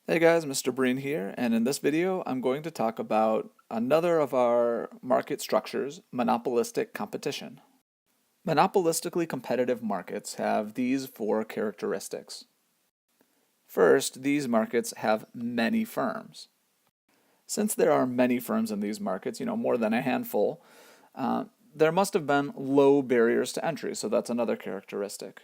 Hey guys, Mr. Breen here, and in this video I'm going to talk about another of our market structures, monopolistic competition. Monopolistically competitive markets have these four characteristics. First, these markets have many firms. Since there are many firms in these markets, more than a handful, there must have been low barriers to entry, so that's another characteristic.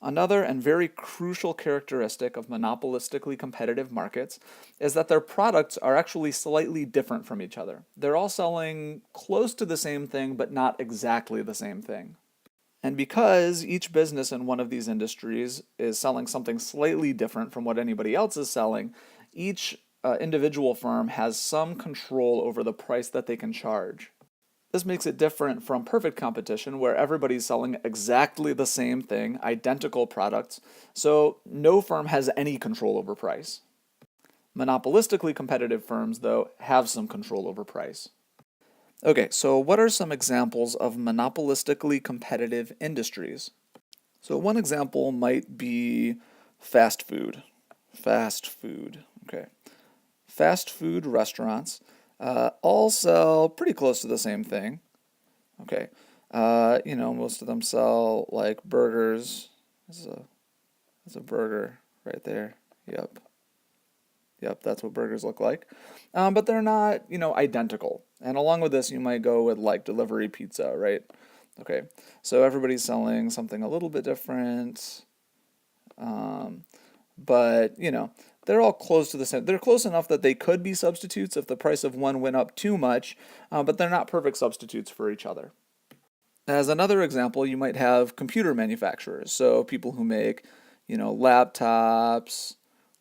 Another and very crucial characteristic of monopolistically competitive markets is that their products are actually slightly different from each other. They're all selling close to the same thing, but not exactly the same thing. And because each business in one of these industries is selling something slightly different from what anybody else is selling, each individual firm has some control over the price that they can charge. This makes it different from perfect competition, where everybody's selling exactly the same thing, identical products, so no firm has any control over price. Monopolistically competitive firms, though, have some control over price. Okay, so what are some examples of monopolistically competitive industries? So one example might be fast food. Fast food, okay. Fast food restaurants all sell pretty close to the same thing. Okay. Most of them sell like burgers. There's a burger right there. Yep. Yep, that's what burgers look like. But they're not, identical. And along with this, you might go with like delivery pizza, right? Okay. So everybody's selling something a little bit different. But, they're all close to the same. They're close enough that they could be substitutes if the price of one went up too much, but they're not perfect substitutes for each other. As another example, you might have computer manufacturers. So people who make, laptops.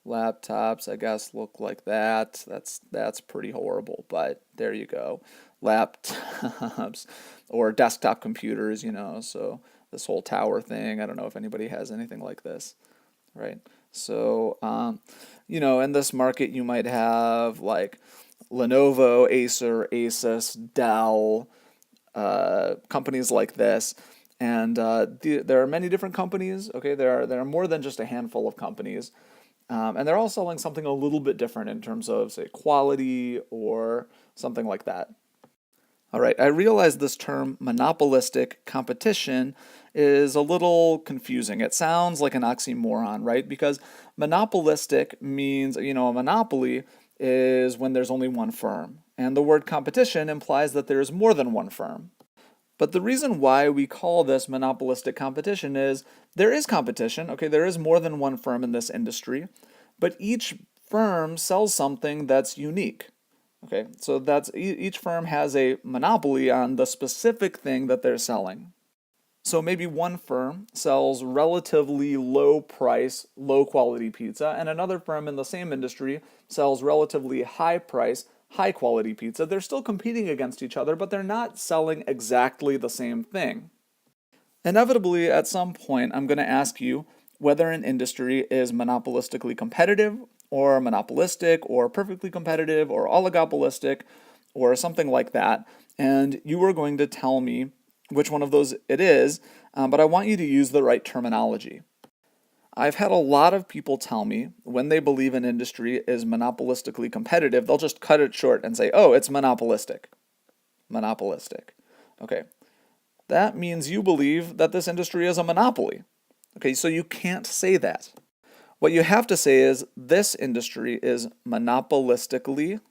Laptops, I guess, look like that. That's pretty horrible, but there you go. Laptops or desktop computers, so this whole tower thing, I don't know if anybody has anything like this, right? So, in this market, you might have like Lenovo, Acer, Asus, Dell, companies like this. And there are many different companies. Okay, there are more than just a handful of companies, and they're all selling something a little bit different in terms of, say, quality or something like that. All right, I realize this term monopolistic competition is a little confusing. It sounds like an oxymoron, right? Because monopolistic means, a monopoly is when there's only one firm. And the word competition implies that there's more than one firm. But the reason why we call this monopolistic competition is there is competition. Okay, there is more than one firm in this industry, but each firm sells something that's unique. Okay, so each firm has a monopoly on the specific thing that they're selling. So maybe one firm sells relatively low price, low quality pizza, and another firm in the same industry sells relatively high price, high quality pizza. They're still competing against each other, but they're not selling exactly the same thing. Inevitably, at some point, I'm going to ask you whether an industry is monopolistically competitive, or monopolistic, or perfectly competitive, or oligopolistic, or something like that. And you are going to tell me which one of those it is, but I want you to use the right terminology. I've had a lot of people tell me when they believe an industry is monopolistically competitive, they'll just cut it short and say, oh, it's monopolistic. Monopolistic. Okay. That means you believe that this industry is a monopoly. Okay, so you can't say that. What you have to say is this industry is monopolistically,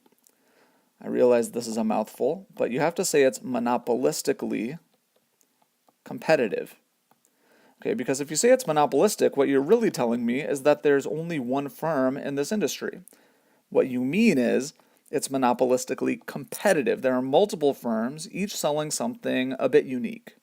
I realize this is a mouthful, but you have to say it's monopolistically competitive. Okay, because if you say it's monopolistic, what you're really telling me is that there's only one firm in this industry. What you mean is it's monopolistically competitive. There are multiple firms, each selling something a bit unique.